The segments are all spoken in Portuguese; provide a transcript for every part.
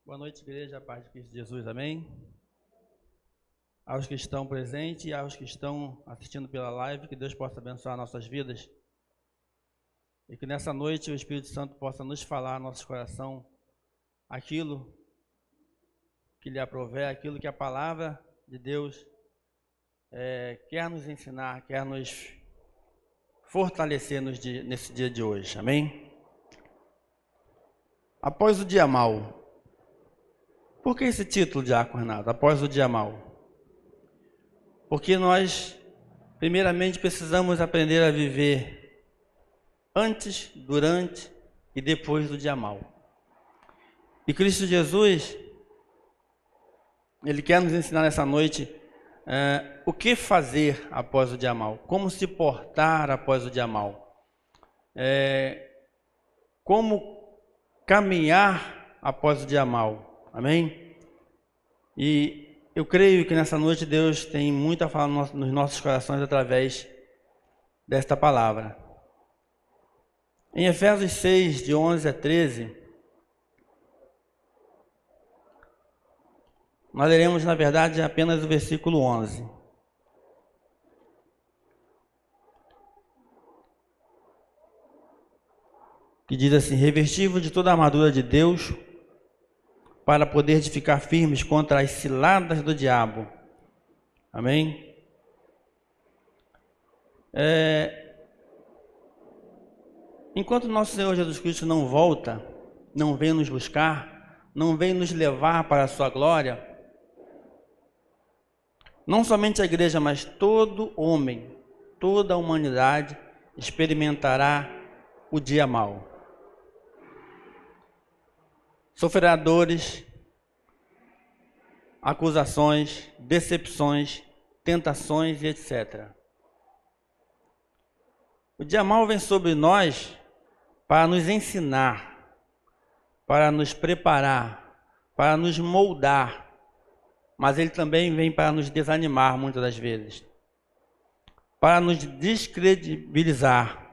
Boa noite, igreja, a paz de Cristo Jesus, amém? Aos que estão presentes e aos que estão assistindo pela live, que Deus possa abençoar nossas vidas e que nessa noite o Espírito Santo possa nos falar no nosso coração aquilo que lhe aprouver, aquilo que a palavra de Deus quer nos ensinar, quer nos fortalecer nesse dia de hoje, amém? Após o dia mau. Por que esse título, Diácono Renato? Após o dia mau. Porque nós, primeiramente, precisamos aprender a viver antes, durante e depois do dia mau. E Cristo Jesus, Ele quer nos ensinar nessa noite o que fazer após o dia mau, como se portar após o dia mau, como caminhar após o dia mau. Amém? E eu creio que nessa noite Deus tem muito a falar nos nossos corações através desta palavra. Em Efésios 6, de 11 a 13, nós leremos, na verdade, apenas o versículo 11. Que diz assim: revesti-vos de toda a armadura de Deus, para poder ficar firmes contra as ciladas do diabo. Amém? Enquanto nosso Senhor Jesus Cristo não volta, não vem nos buscar, não vem nos levar para a sua glória, não somente a igreja, mas todo homem, toda a humanidade experimentará o dia mau. Sofrerá dores, acusações, decepções, tentações e etc. O dia mau vem sobre nós para nos ensinar, para nos preparar, para nos moldar, mas ele também vem para nos desanimar muitas das vezes, para nos descredibilizar.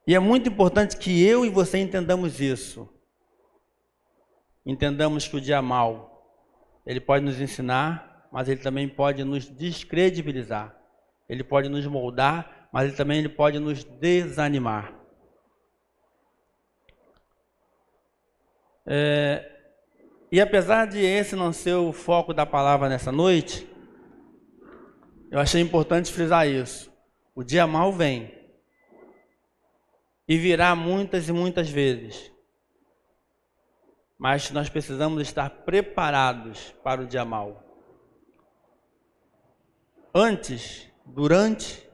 E é muito importante que eu e você entendamos isso. Entendamos que o dia mau, ele pode nos ensinar, mas ele também pode nos descredibilizar. Ele pode nos moldar, mas ele também pode nos desanimar. E apesar de esse não ser o foco da palavra nessa noite, eu achei importante frisar isso. O dia mau vem. E virá muitas e muitas vezes. Mas nós precisamos estar preparados para o dia mau. Antes, durante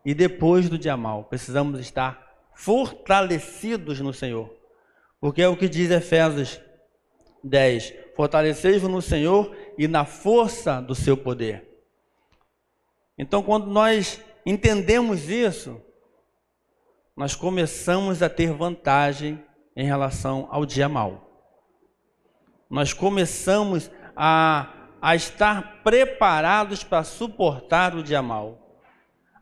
e depois do dia mau. Precisamos estar fortalecidos no Senhor. Porque é o que diz Efésios 10. Fortalecei-vos no Senhor e na força do seu poder. Então, quando nós entendemos isso, nós começamos a ter vantagem em relação ao dia mau. Nós começamos a estar preparados para suportar o dia mau.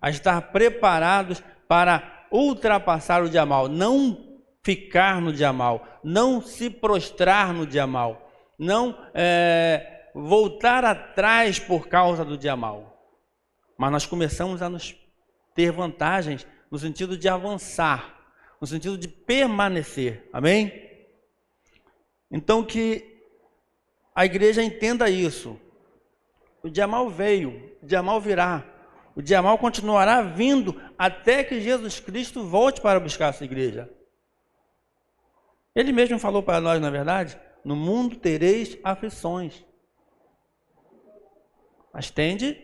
A estar preparados para ultrapassar o dia mau. Não ficar no dia mau. Não se prostrar no dia mau. Não voltar atrás por causa do dia mau. Mas nós começamos a nos ter vantagens no sentido de avançar, no sentido de permanecer, amém? Então que a igreja entenda isso. O dia mau veio, o dia mau virá, o dia mau continuará vindo até que Jesus Cristo volte para buscar a sua igreja. Ele mesmo falou para nós, na verdade, no mundo tereis aflições. Mas tende,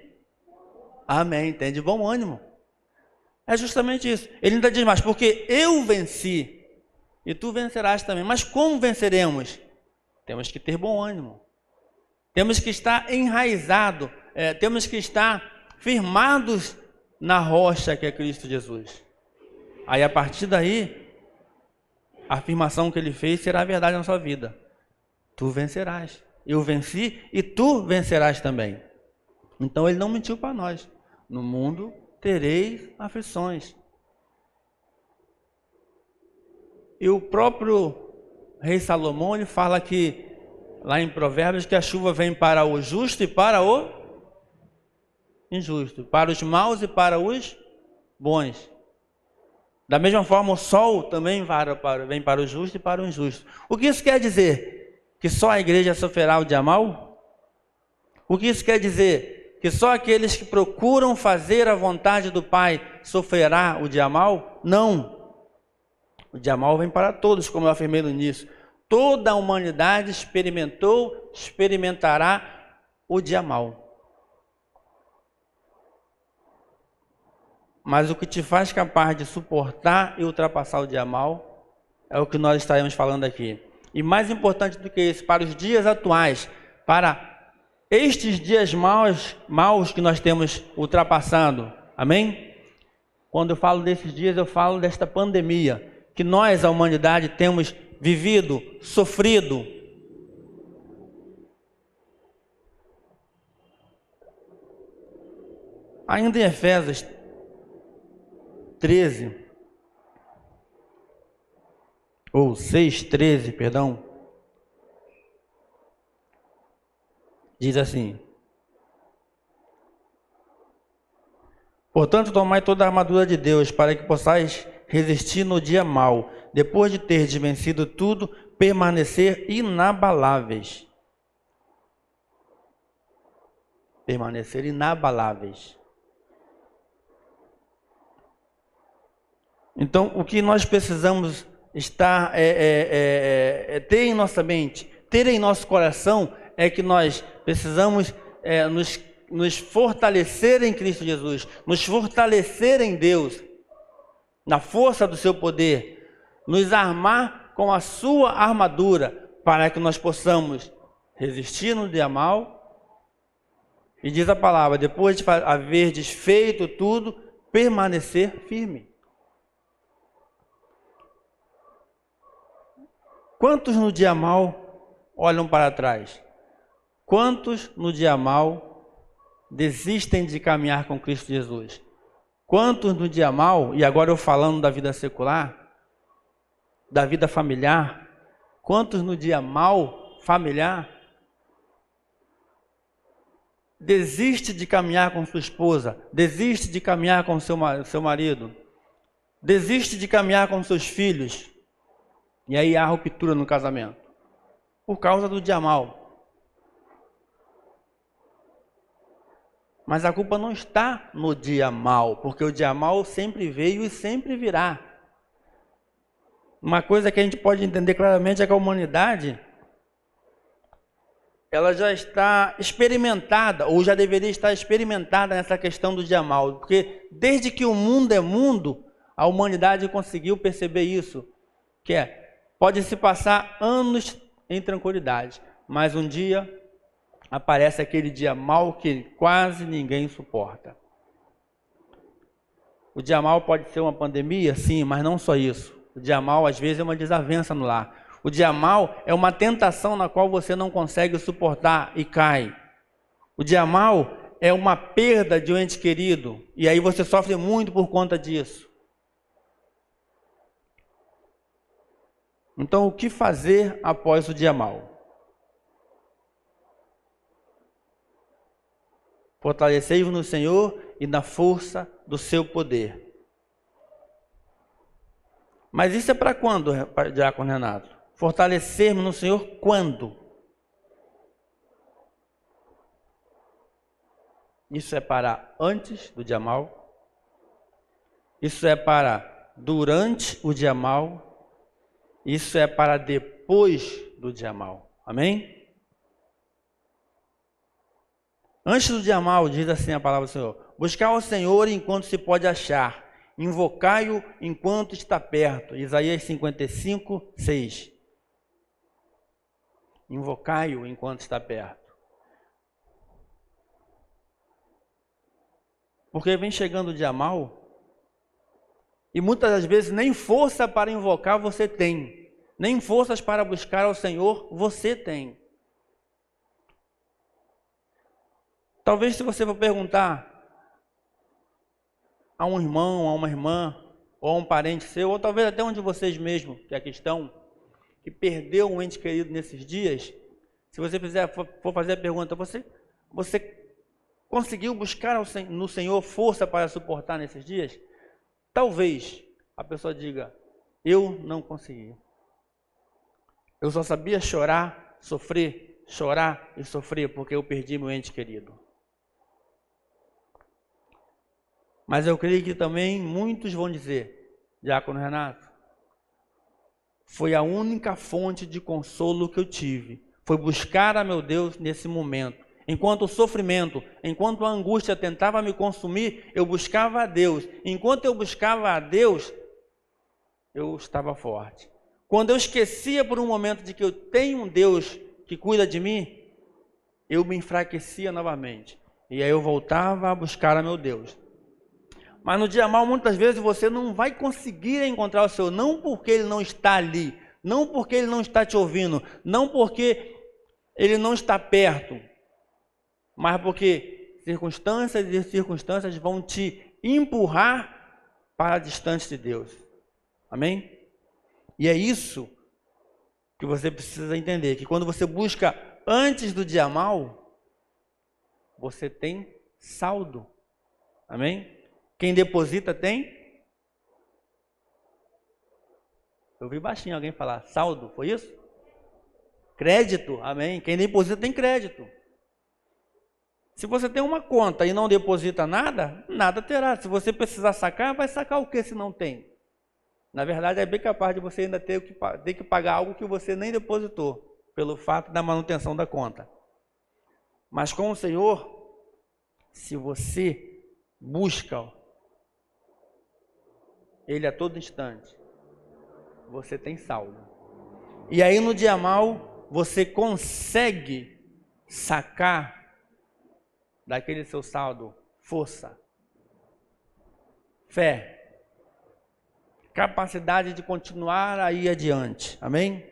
amém, tende bom ânimo. É justamente isso. Ele ainda diz mais, porque eu venci e tu vencerás também. Mas como venceremos? Temos que ter bom ânimo. Temos que estar enraizado, temos que estar firmados na rocha que é Cristo Jesus. Aí a partir daí, a afirmação que ele fez será verdade na sua vida. Tu vencerás. Eu venci e tu vencerás também. Então ele não mentiu para nós. No mundo tereis aflições. E o próprio rei Salomão, ele fala que, lá em Provérbios, que a chuva vem para o justo e para o injusto, para os maus e para os bons. Da mesma forma, o sol também vem para o justo e para o injusto. O que isso quer dizer? Que só a igreja sofrerá o dia mal? O que isso quer dizer? Que só aqueles que procuram fazer a vontade do Pai sofrerá o dia mal? Não. O dia mal vem para todos, como eu afirmei no início. Toda a humanidade experimentará o dia mal. Mas o que te faz capaz de suportar e ultrapassar o dia mal é o que nós estaremos falando aqui. E mais importante do que isso, para os dias atuais, para estes dias maus que nós temos ultrapassando, amém? Quando eu falo desses dias, eu falo desta pandemia, que nós, a humanidade, temos vivido, sofrido. Ainda em Efésios 13, ou 6:13, perdão, diz assim: portanto, tomai toda a armadura de Deus, para que possais resistir no dia mau, depois de teres vencido tudo, permanecer inabaláveis. Permanecer inabaláveis. Então, o que nós precisamos ter em nossa mente, ter em nosso coração, é que nós precisamos nos fortalecer em Cristo Jesus, nos fortalecer em Deus, na força do seu poder, nos armar com a sua armadura, para que nós possamos resistir no dia mal. E diz a palavra, depois de haver desfeito tudo, permanecer firme. Quantos no dia mal olham para trás? Quantos no dia mal desistem de caminhar com Cristo Jesus? Quantos no dia mal, e agora eu falando da vida secular, da vida familiar, quantos no dia mal familiar desiste de caminhar com sua esposa, desiste de caminhar com seu marido, desiste de caminhar com seus filhos, e aí há ruptura no casamento, por causa do dia mal. Mas a culpa não está no dia mal, porque o dia mal sempre veio e sempre virá. Uma coisa que a gente pode entender claramente é que a humanidade, ela já está experimentada, ou já deveria estar experimentada nessa questão do dia mal, porque desde que o mundo é mundo, a humanidade conseguiu perceber isso, que pode se passar anos em tranquilidade, mas um dia aparece aquele dia mau que quase ninguém suporta. O dia mau pode ser uma pandemia, sim, mas não só isso. O dia mau às vezes é uma desavença no lar. O dia mau é uma tentação na qual você não consegue suportar e cai. O dia mau é uma perda de um ente querido, e aí você sofre muito por conta disso. Então, o que fazer após o dia mau? Fortalecei-vos no Senhor e na força do seu poder. Mas isso é para quando, Diácono Renato? Fortalecer-me no Senhor quando? Isso é para antes do dia mau? Isso é para durante o dia mau? Isso é para depois do dia mau. Amém? Antes do dia mau, diz assim a palavra do Senhor: buscar o Senhor enquanto se pode achar, invocai-o enquanto está perto. Isaías 55, 6. Invocai-o enquanto está perto. Porque vem chegando o dia mau, e muitas das vezes nem força para invocar você tem, nem forças para buscar ao Senhor você tem. Talvez se você for perguntar a um irmão, a uma irmã, ou a um parente seu, ou talvez até um de vocês mesmo, que aqui estão, que perdeu um ente querido nesses dias, se você for fazer a pergunta, você conseguiu buscar no Senhor força para suportar nesses dias? Talvez a pessoa diga, eu não consegui. Eu só sabia chorar e sofrer, porque eu perdi meu ente querido. Mas eu creio que também muitos vão dizer, Diácono Renato, foi a única fonte de consolo que eu tive. Foi buscar a meu Deus nesse momento. Enquanto o sofrimento, enquanto a angústia tentava me consumir, eu buscava a Deus. Enquanto eu buscava a Deus, eu estava forte. Quando eu esquecia por um momento de que eu tenho um Deus que cuida de mim, eu me enfraquecia novamente. E aí eu voltava a buscar a meu Deus. Mas no dia mal, muitas vezes você não vai conseguir encontrar o Senhor, não porque Ele não está ali, não porque Ele não está te ouvindo, não porque Ele não está perto, mas porque circunstâncias e circunstâncias vão te empurrar para distante de Deus. Amém? E é isso que você precisa entender, que quando você busca antes do dia mal, você tem saldo. Amém? Quem deposita tem? Eu vi baixinho alguém falar, saldo, foi isso? Crédito, amém? Quem deposita tem crédito. Se você tem uma conta e não deposita nada, nada terá. Se você precisar sacar, vai sacar o que se não tem? Na verdade, é bem capaz de você ainda ter que pagar algo que você nem depositou, pelo fato da manutenção da conta. Mas com o Senhor, se você busca Ele a todo instante, você tem saldo. E aí no dia mal, você consegue sacar daquele seu saldo força, fé, capacidade de continuar aí adiante. Amém?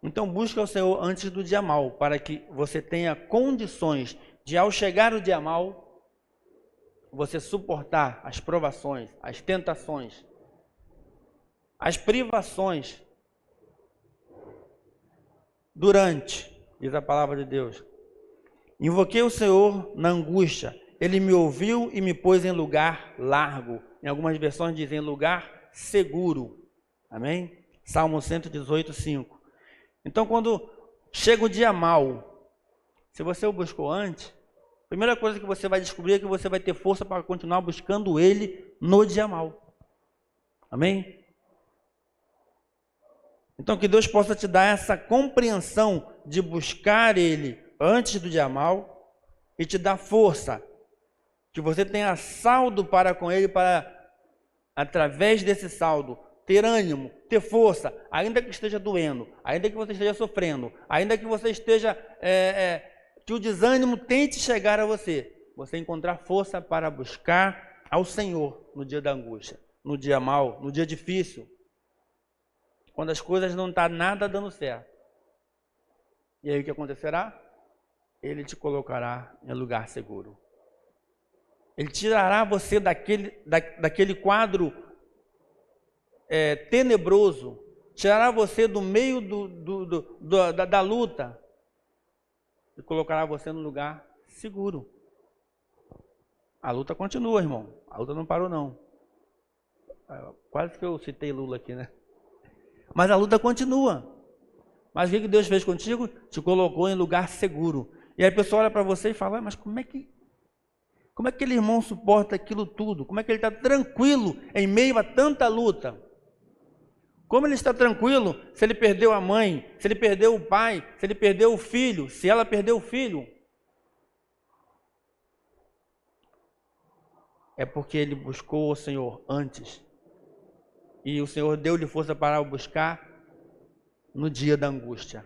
Então busca o Senhor antes do dia mal, para que você tenha condições de, ao chegar o dia mal, você suportar as provações, as tentações, as privações durante, diz a palavra de Deus. Invoquei o Senhor na angústia, Ele me ouviu e me pôs em lugar largo. Em algumas versões dizem lugar seguro. Amém? Salmo 118, 5. Então quando chega o dia mal, se você o buscou antes, a primeira coisa que você vai descobrir é que você vai ter força para continuar buscando Ele no dia mal. Amém? Então que Deus possa te dar essa compreensão de buscar Ele antes do dia mal e te dar força, que você tenha saldo para com Ele, para através desse saldo ter ânimo, ter força, ainda que esteja doendo, ainda que você esteja sofrendo, ainda que você esteja que o desânimo tente chegar a você encontrar força para buscar ao Senhor no dia da angústia, no dia mau, no dia difícil, quando as coisas não estão nada dando certo. E aí o que acontecerá? Ele te colocará em lugar seguro. Ele tirará você daquele quadro tenebroso, tirará você do meio da luta e colocará você no lugar seguro. A luta continua, irmão. A luta não parou, não. Quase que eu citei Lula aqui, né? Mas a luta continua. Mas o que Deus fez contigo? Te colocou em lugar seguro. E aí a pessoa olha para você e fala, mas como é que aquele irmão suporta aquilo tudo? Como é que ele está tranquilo em meio a tanta luta? Como ele está tranquilo se ele perdeu a mãe, se ele perdeu o pai, se ele perdeu o filho, se ela perdeu o filho? É porque ele buscou o Senhor antes. E o Senhor deu-lhe força para o buscar no dia da angústia.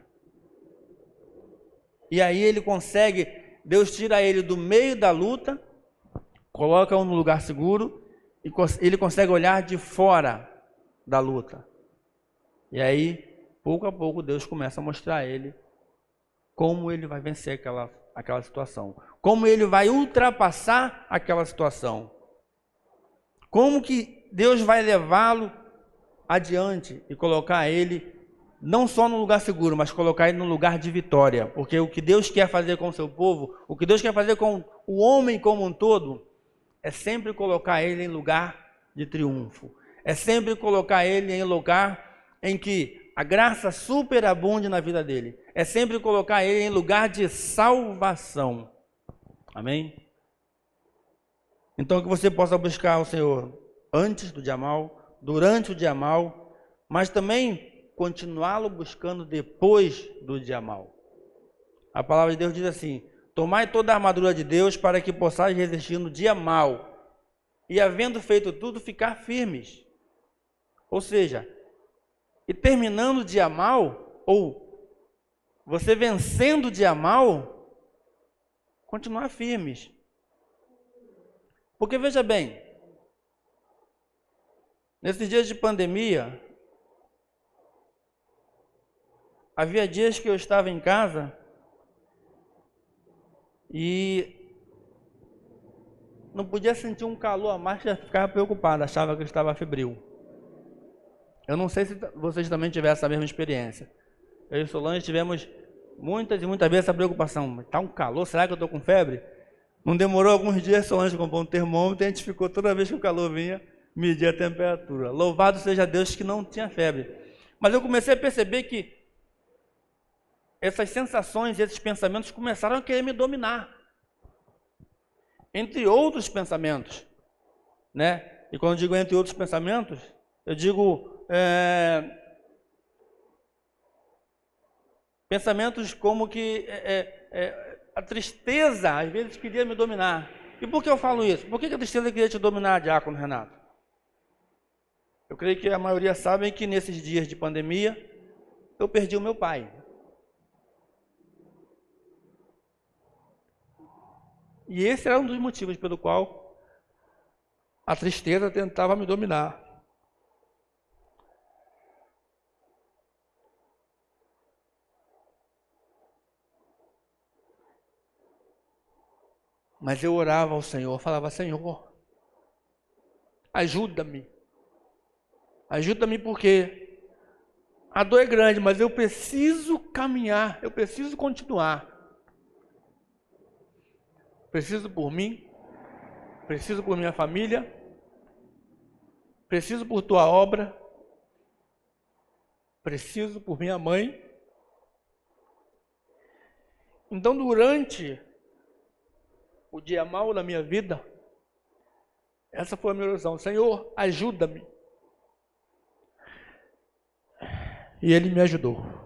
E aí ele consegue, Deus tira ele do meio da luta, coloca-o no lugar seguro, e ele consegue olhar de fora da luta. E aí, pouco a pouco, Deus começa a mostrar a ele como ele vai vencer aquela situação. Como ele vai ultrapassar aquela situação. Como que Deus vai levá-lo adiante e colocar ele não só no lugar seguro, mas colocar ele no lugar de vitória? Porque o que Deus quer fazer com o seu povo, o que Deus quer fazer com o homem como um todo, é sempre colocar ele em lugar de triunfo. É sempre colocar ele em lugar em que a graça superabunde na vida dele. É sempre colocar ele em lugar de salvação. Amém? Então que você possa buscar o Senhor antes do dia mal, durante o dia mal, mas também continuá-lo buscando depois do dia mal. A palavra de Deus diz assim: tomai toda a armadura de Deus para que possais resistir no dia mal, e havendo feito tudo, ficar firmes. Ou seja, e terminando o dia mal, ou você vencendo o dia mal, continuar firmes. Porque veja bem, nesses dias de pandemia, havia dias que eu estava em casa e não podia sentir um calor a mais, já ficava preocupado, achava que eu estava febril. Eu não sei se vocês também tiveram essa mesma experiência. Eu e Solange tivemos muitas e muitas vezes essa preocupação. Está um calor, será que eu estou com febre? Não demorou alguns dias, Solange comprou um termômetro e a gente ficou, toda vez que o calor vinha, medir a temperatura. Louvado seja Deus que não tinha febre. Mas eu comecei a perceber que essas sensações, esses pensamentos começaram a querer me dominar. Entre outros pensamentos, né? E quando eu digo entre outros pensamentos, eu digo pensamentos como que a tristeza às vezes queria me dominar. E por que eu falo isso? Por que a tristeza queria te dominar, Diácono Renato? Eu creio que a maioria sabe que nesses dias de pandemia eu perdi o meu pai. E esse era um dos motivos pelo qual a tristeza tentava me dominar. Mas eu orava ao Senhor, falava: Senhor, ajuda-me. Ajuda-me porque a dor é grande, mas eu preciso caminhar, eu preciso continuar. Preciso por mim, preciso por minha família, preciso por tua obra, preciso por minha mãe. Então, durante o dia mau da minha vida, essa foi a minha oração: Senhor, ajuda-me. E Ele me ajudou.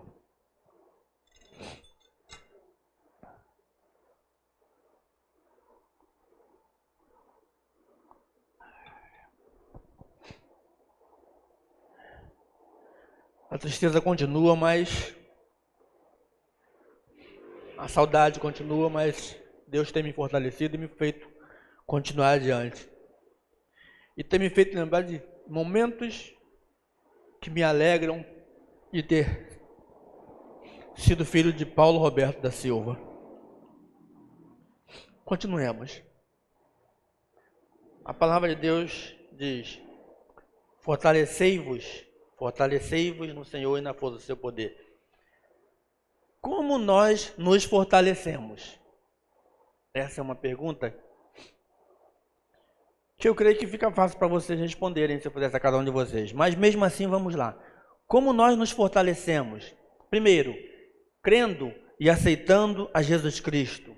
A tristeza continua, mas a saudade continua, mas Deus tem me fortalecido e me feito continuar adiante. E tem me feito lembrar de momentos que me alegram de ter sido filho de Paulo Roberto da Silva. Continuemos. A palavra de Deus diz: fortalecei-vos no Senhor e na força do seu poder. Como nós nos fortalecemos? Essa é uma pergunta que eu creio que fica fácil para vocês responderem, se eu pudesse a cada um de vocês. Mas mesmo assim, vamos lá. Como nós nos fortalecemos? Primeiro, crendo e aceitando a Jesus Cristo.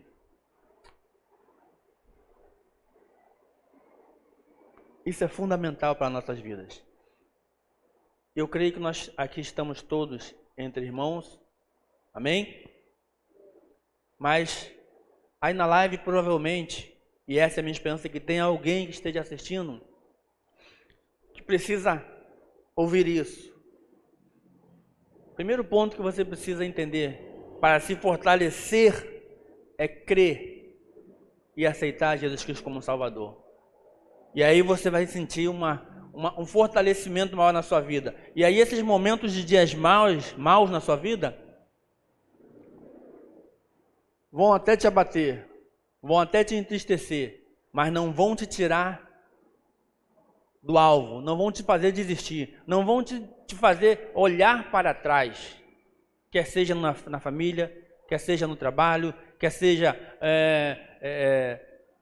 Isso é fundamental para nossas vidas. Eu creio que nós aqui estamos todos entre irmãos. Amém? Mas aí na live provavelmente, e essa é a minha esperança, que tem alguém que esteja assistindo que precisa ouvir isso. Primeiro ponto que você precisa entender para se fortalecer é crer e aceitar Jesus Cristo como Salvador. E aí você vai sentir um fortalecimento maior na sua vida. E aí esses momentos de dias maus na sua vida vão até te abater, vão até te entristecer, mas não vão te tirar do alvo, não vão te fazer desistir, não vão te fazer olhar para trás, quer seja na família, quer seja no trabalho, quer seja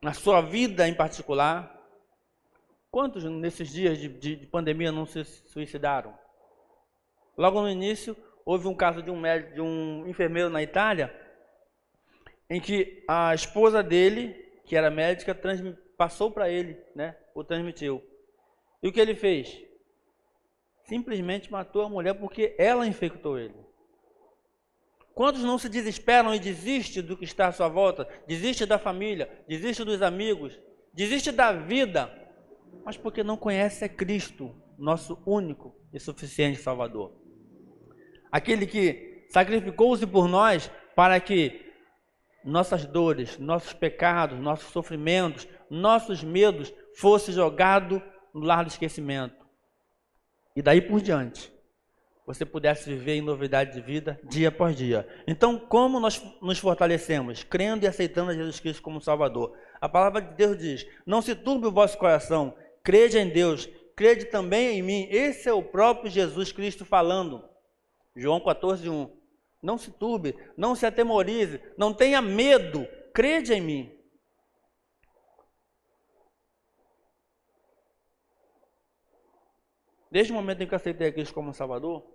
na sua vida em particular. Quantos nesses dias de pandemia não se suicidaram? Logo no início, houve um caso de um enfermeiro na Itália, em que a esposa dele, que era médica, passou para ele, né, o transmitiu. E o que ele fez? Simplesmente matou a mulher porque ela infectou ele. Quantos não se desesperam e desistem do que está à sua volta? Desiste da família, desiste dos amigos, desiste da vida, mas porque não conhece a Cristo, nosso único e suficiente Salvador. Aquele que sacrificou-se por nós para que nossas dores, nossos pecados, nossos sofrimentos, nossos medos fossem jogados no lar do esquecimento. E daí por diante, você pudesse viver em novidade de vida dia após dia. Então, como nós nos fortalecemos? Crendo e aceitando a Jesus Cristo como Salvador. A palavra de Deus diz: não se turbe o vosso coração, crede em Deus, crede também em mim. Esse é o próprio Jesus Cristo falando. João 14:1. Não se turbe, não se atemorize, não tenha medo, crede em mim. Desde o momento em que eu aceitei a Cristo como Salvador,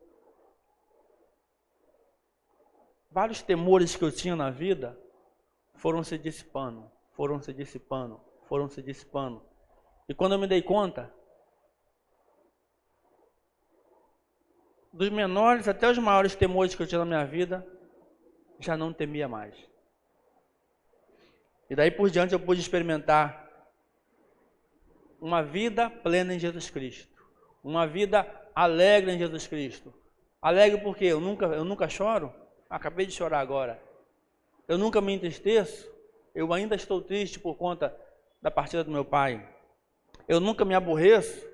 vários temores que eu tinha na vida foram se dissipando, foram se dissipando, foram se dissipando. E quando eu me dei conta, dos menores até os maiores temores que eu tinha na minha vida, já não temia mais. E daí por diante eu pude experimentar uma vida plena em Jesus Cristo. Uma vida alegre em Jesus Cristo. Alegre porque eu nunca choro. Acabei de chorar agora. Eu nunca me entristeço. Eu ainda estou triste por conta da partida do meu pai. Eu nunca me aborreço.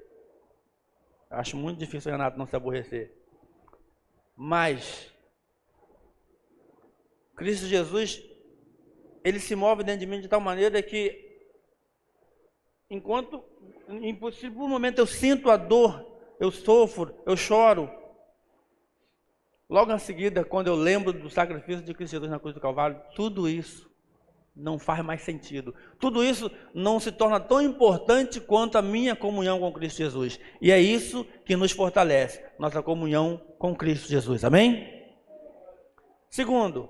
Acho muito difícil o Renato não se aborrecer. Mas Cristo Jesus, ele se move dentro de mim de tal maneira que enquanto por um momento eu sinto a dor, eu sofro, eu choro. Logo em seguida, quando eu lembro do sacrifício de Cristo Jesus na cruz do Calvário, tudo isso não faz mais sentido. Tudo isso não se torna tão importante quanto a minha comunhão com Cristo Jesus. E é isso que nos fortalece, nossa comunhão com Cristo Jesus. Amém? Segundo,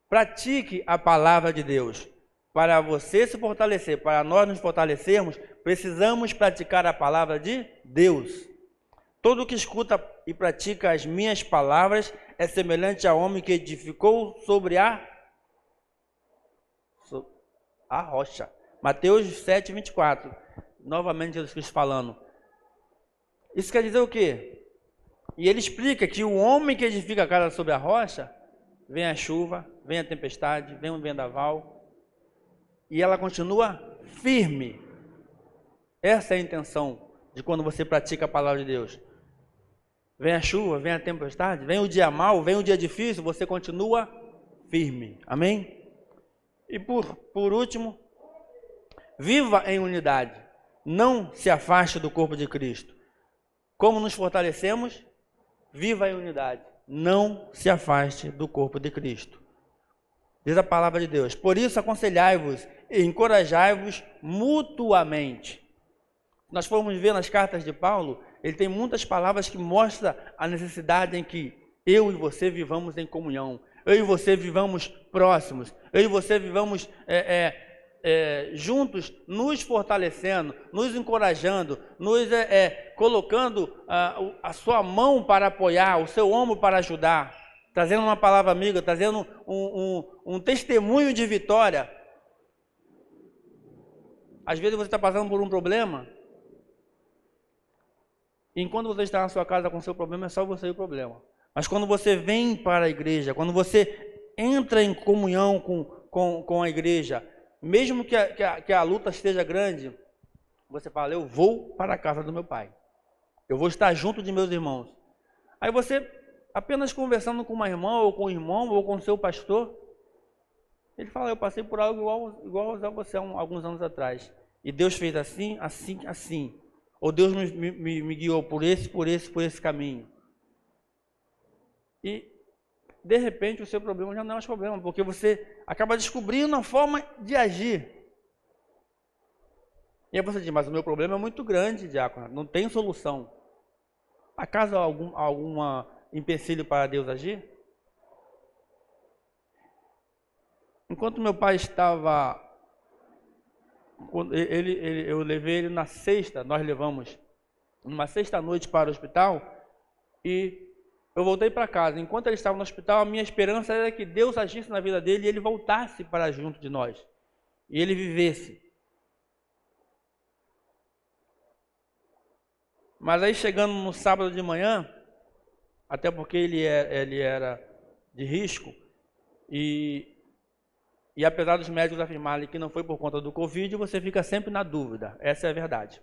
pratique a palavra de Deus. Para você se fortalecer, para nós nos fortalecermos, precisamos praticar a palavra de Deus. Todo que escuta e pratica as minhas palavras é semelhante a homem que edificou sobre a rocha. Mateus 7:24. Novamente Jesus Cristo falando. Isso quer dizer o quê? E ele explica que o homem que edifica a casa sobre a rocha, vem a chuva, vem a tempestade, vem um vendaval, e ela continua firme. Essa é a intenção de quando você pratica a palavra de Deus. Vem a chuva, vem a tempestade, vem o dia mau, vem o dia difícil, você continua firme. Amém? E por último, viva em unidade. Não se afaste do corpo de Cristo. Como nos fortalecemos? Viva em unidade. Não se afaste do corpo de Cristo. Diz a palavra de Deus: por isso aconselhai-vos e encorajai-vos mutuamente. Nós formos ver nas cartas de Paulo, ele tem muitas palavras que mostram a necessidade em que eu e você vivamos em comunhão, eu e você vivamos próximos, eu e você vivamos juntos, nos fortalecendo, nos encorajando, nos colocando a sua mão para apoiar, o seu ombro para ajudar, trazendo uma palavra amiga, trazendo um testemunho de vitória. Às vezes você está passando por um problema, e enquanto você está na sua casa com o seu problema, é só você e o problema. Mas quando você vem para a igreja, quando você entra em comunhão com a igreja, mesmo que a luta esteja grande, você fala: eu vou para a casa do meu pai, eu vou estar junto de meus irmãos. Aí você, apenas conversando com uma irmã, ou com um irmão, ou com o seu pastor, ele fala: eu passei por algo igual a você há alguns anos atrás, e Deus fez assim, assim, assim. Ou Deus me guiou por esse caminho. E, de repente, o seu problema já não é mais problema, porque você acaba descobrindo a forma de agir. E aí você diz, mas o meu problema é muito grande, diácono, não tem solução. Acaso há alguma empecilho para Deus agir? Enquanto meu pai estava, eu levei ele na sexta, nós levamos numa sexta-noite para o hospital, e eu voltei para casa. Enquanto ele estava no hospital, a minha esperança era que Deus agisse na vida dele e ele voltasse para junto de nós, e ele vivesse. Mas aí chegando no sábado de manhã, até porque ele era de risco, e apesar dos médicos afirmarem que não foi por conta do Covid, você fica sempre na dúvida, essa é a verdade.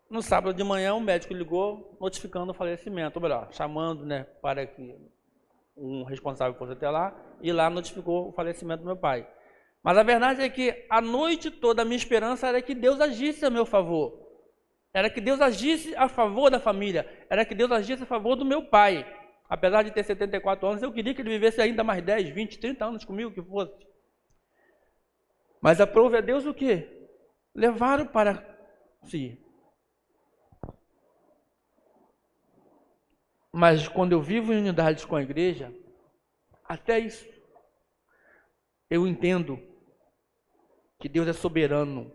No sábado de manhã, o médico ligou notificando o falecimento, ou melhor, chamando, né, para que um responsável fosse até lá, e lá notificou o falecimento do meu pai. Mas a verdade é que a noite toda a minha esperança era que Deus agisse a meu favor. Era que Deus agisse a favor da família. Era que Deus agisse a favor do meu pai. Apesar de ter 74 anos, eu queria que ele vivesse ainda mais 10, 20, 30 anos comigo, que fosse. Mas aprove a Deus o quê? Levaram para si. Mas quando eu vivo em unidade com a igreja, até isso, eu entendo que Deus é soberano.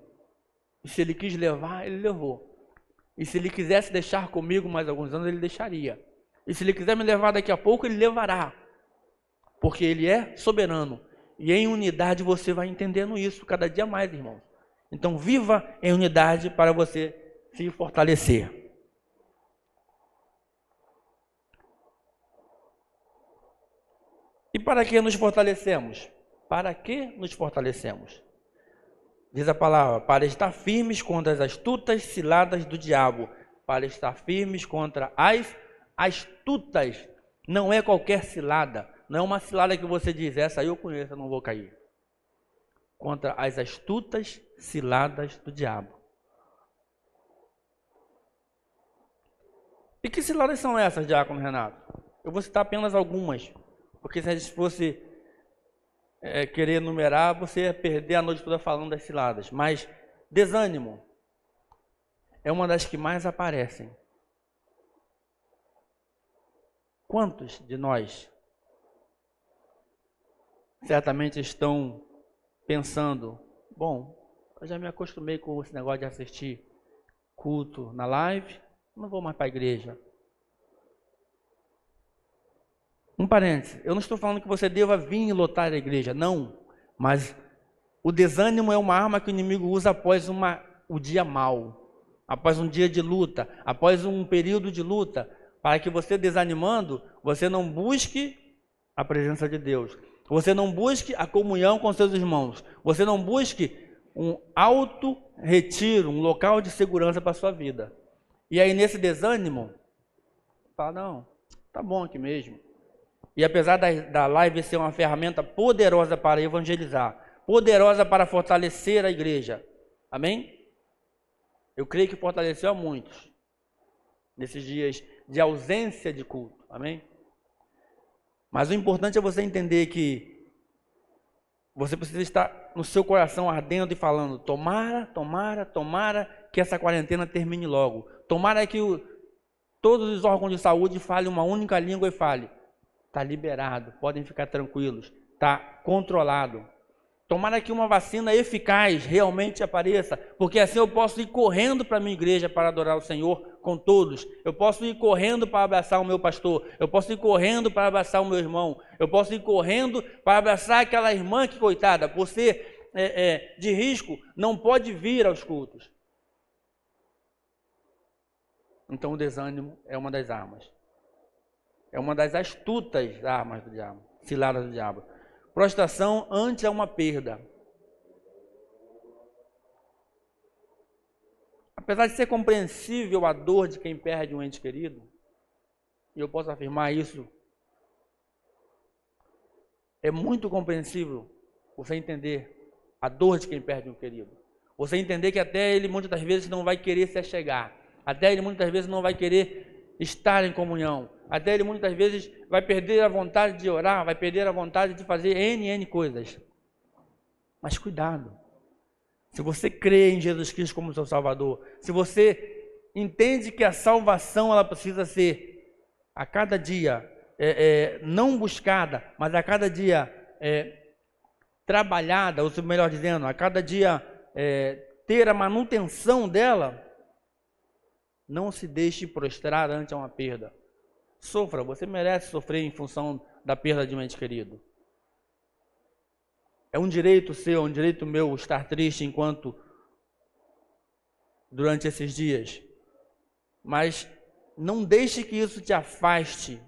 E se Ele quis levar, Ele levou. E se Ele quisesse deixar comigo mais alguns anos, Ele deixaria. E se Ele quiser me levar daqui a pouco, Ele levará. Porque Ele é soberano. E em unidade você vai entendendo isso cada dia mais, irmãos. Então viva em unidade para você se fortalecer. E para que nos fortalecemos? Para que nos fortalecemos? Diz a palavra, para estar firmes contra as astutas ciladas do diabo. Para estar firmes contra as astutas. Não é qualquer cilada. Não é uma cilada que você diz, essa aí eu conheço, eu não vou cair. Contra as astutas ciladas do diabo. E que ciladas são essas, diácono Renato? Eu vou citar apenas algumas. Porque se a gente fosse querer enumerar, você ia perder a noite toda falando das ciladas. Mas desânimo é uma das que mais aparecem. Quantos de nós certamente estão pensando, bom, eu já me acostumei com esse negócio de assistir culto na live, não vou mais para a igreja. Um parênteses, eu não estou falando que você deva vir e lotar a igreja, não. Mas o desânimo é uma arma que o inimigo usa após o dia mau, após um dia de luta, após um período de luta, para que você desanimando, você não busque a presença de Deus. Você não busque a comunhão com seus irmãos. Você não busque um auto-retiro, um local de segurança para a sua vida. E aí nesse desânimo, fala, não, tá bom aqui mesmo. E apesar da live ser uma ferramenta poderosa para evangelizar, poderosa para fortalecer a igreja, amém? Eu creio que fortaleceu a muitos nesses dias de ausência de culto, amém? Mas o importante é você entender que você precisa estar no seu coração ardendo e falando, tomara que essa quarentena termine logo. Tomara que todos os órgãos de saúde falem uma única língua e falem. Está liberado, podem ficar tranquilos, está controlado. Tomara que uma vacina eficaz realmente apareça, porque assim eu posso ir correndo para a minha igreja para adorar o Senhor com todos. Eu posso ir correndo para abraçar o meu pastor, eu posso ir correndo para abraçar o meu irmão, eu posso ir correndo para abraçar aquela irmã que, coitada, por ser de risco, não pode vir aos cultos. Então o desânimo é uma das armas. É uma das astutas armas do diabo, ciladas do diabo. Prostração antes é uma perda. Apesar de ser compreensível a dor de quem perde um ente querido, e eu posso afirmar isso, é muito compreensível você entender a dor de quem perde um querido. Você entender que até ele muitas das vezes não vai querer se achegar. Até ele muitas vezes não vai querer estar em comunhão. Até ele muitas vezes vai perder a vontade de orar, vai perder a vontade de fazer N coisas. Mas cuidado. Se você crê em Jesus Cristo como seu Salvador, se você entende que a salvação ela precisa ser a cada dia não buscada, mas a cada dia trabalhada, ou melhor dizendo, a cada dia ter a manutenção dela, não se deixe prostrar ante uma perda. Sofra, você merece sofrer em função da perda de um ente querido. É um direito seu, é um direito meu estar triste durante esses dias. Mas não deixe que isso te afaste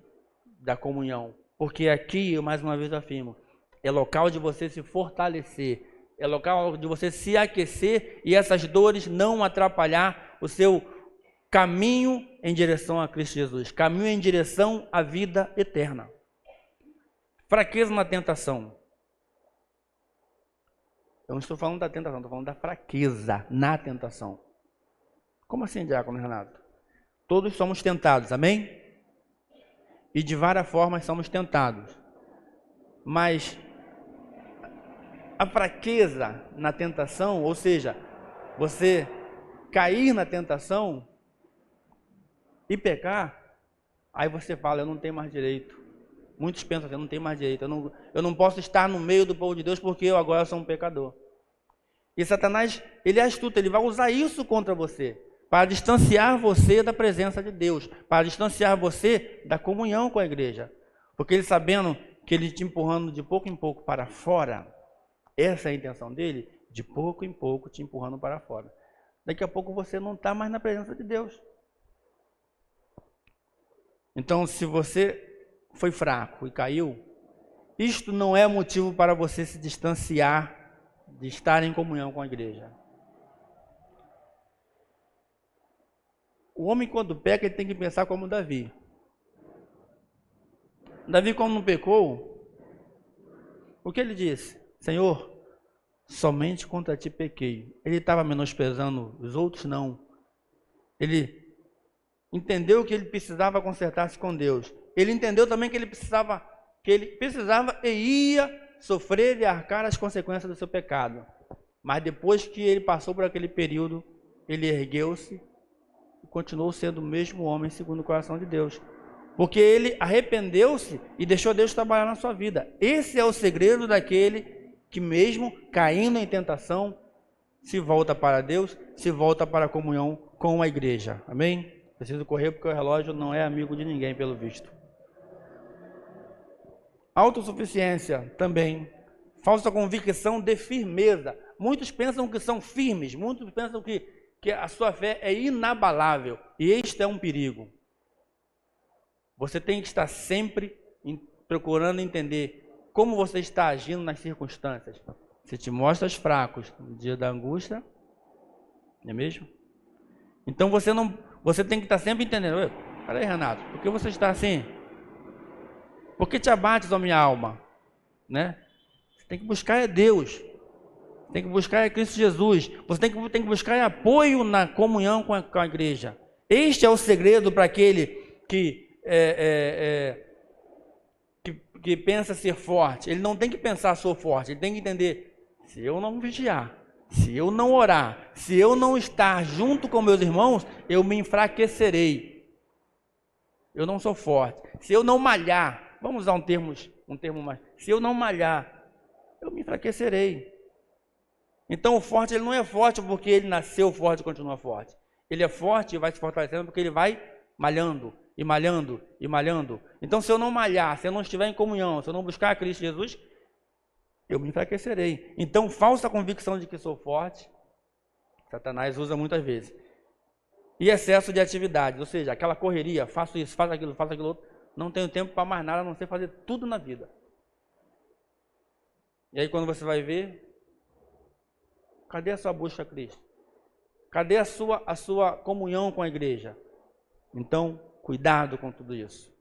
da comunhão. Porque aqui, eu mais uma vez afirmo, é local de você se fortalecer. É local de você se aquecer e essas dores não atrapalhar o seu caminho em direção a Cristo Jesus. Caminho em direção à vida eterna. Fraqueza na tentação. Eu não estou falando da tentação, estou falando da fraqueza na tentação. Como assim, diácono Renato? Todos somos tentados, amém? E de várias formas somos tentados. Mas a fraqueza na tentação, ou seja, você cair na tentação e pecar, aí você fala, eu não tenho mais direito. Muitos pensam assim, eu não tenho mais direito, eu não posso estar no meio do povo de Deus porque eu agora sou um pecador. E Satanás, ele é astuto, ele vai usar isso contra você, para distanciar você da presença de Deus, para distanciar você da comunhão com a igreja. Porque ele sabendo que ele te empurrando de pouco em pouco para fora, essa é a intenção dele, de pouco em pouco te empurrando para fora. Daqui a pouco você não está mais na presença de Deus. Então, se você foi fraco e caiu, isto não é motivo para você se distanciar de estar em comunhão com a igreja. O homem, quando peca, ele tem que pensar como Davi. Davi, quando não pecou, o que ele disse? Senhor, somente contra ti pequei. Ele estava menosprezando os outros? Não. Ele entendeu que ele precisava consertar-se com Deus. Ele entendeu também que ele precisava e ia sofrer e arcar as consequências do seu pecado. Mas depois que ele passou por aquele período, ele ergueu-se e continuou sendo o mesmo homem segundo o coração de Deus. Porque ele arrependeu-se e deixou Deus trabalhar na sua vida. Esse é o segredo daquele que mesmo caindo em tentação, se volta para Deus, se volta para a comunhão com a igreja. Amém? Preciso correr porque o relógio não é amigo de ninguém, pelo visto. Autossuficiência também. Falsa convicção de firmeza. Muitos pensam que são firmes, muitos pensam que a sua fé é inabalável. E este é um perigo. Você tem que estar sempre procurando entender como você está agindo nas circunstâncias. Se te mostras fracos no dia da angústia, não é mesmo? Então você tem que estar sempre entendendo. Peraí, Renato, por que você está assim? Por que te abates, ó minha alma? Né? Você tem que buscar Deus. Tem que buscar Cristo Jesus. Você tem que buscar apoio na comunhão com a igreja. Este é o segredo para aquele que pensa ser forte. Ele não tem que pensar sou forte. Ele tem que entender, se eu não vigiar, se eu não orar, se eu não estar junto com meus irmãos, eu me enfraquecerei. Eu não sou forte. Se eu não malhar, vamos usar um termo mais. Se eu não malhar, eu me enfraquecerei. Então o forte, ele não é forte porque ele nasceu forte e continua forte. Ele é forte e vai se fortalecendo porque ele vai malhando, e malhando, e malhando. Então se eu não malhar, se eu não estiver em comunhão, se eu não buscar Cristo Jesus, eu me enfraquecerei. Então falsa convicção de que sou forte, Satanás usa muitas vezes. E excesso de atividade, ou seja, aquela correria, faço isso, faço aquilo outro, não tenho tempo para mais nada, a não ser fazer tudo na vida. E aí quando você vai ver, cadê a sua busca a Cristo? Cadê a sua comunhão com a igreja? Então, cuidado com tudo isso.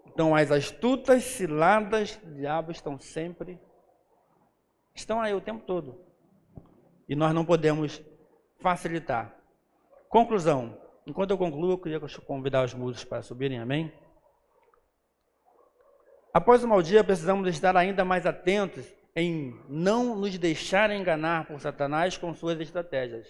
Então, as astutas ciladas do diabo estão aí o tempo todo. E nós não podemos facilitar. Conclusão. Enquanto eu concluo, eu queria convidar os músicos para subirem, amém? Após o mau dia, precisamos estar ainda mais atentos em não nos deixar enganar por Satanás com suas estratégias.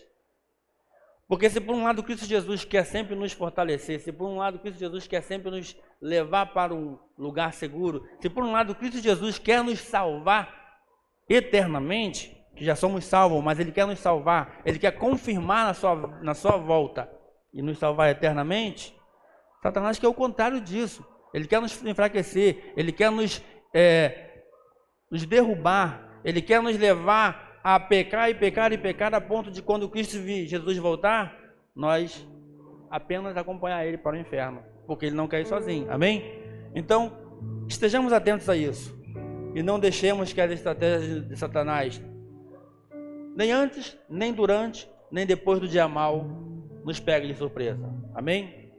Porque se por um lado Cristo Jesus quer sempre nos fortalecer, se por um lado Cristo Jesus quer sempre nos levar para um lugar seguro, se por um lado Cristo Jesus quer nos salvar eternamente, que já somos salvos, mas Ele quer nos salvar, Ele quer confirmar na sua volta e nos salvar eternamente, Satanás quer o contrário disso. Ele quer nos enfraquecer, Ele quer nos derrubar, Ele quer nos levar a pecar e pecar e pecar a ponto de quando Cristo Jesus voltar, nós apenas acompanhar Ele para o inferno, porque Ele não quer ir sozinho, amém? Então, estejamos atentos a isso e não deixemos que as estratégias de Satanás, nem antes, nem durante, nem depois do dia mau, nos pegue de surpresa, amém?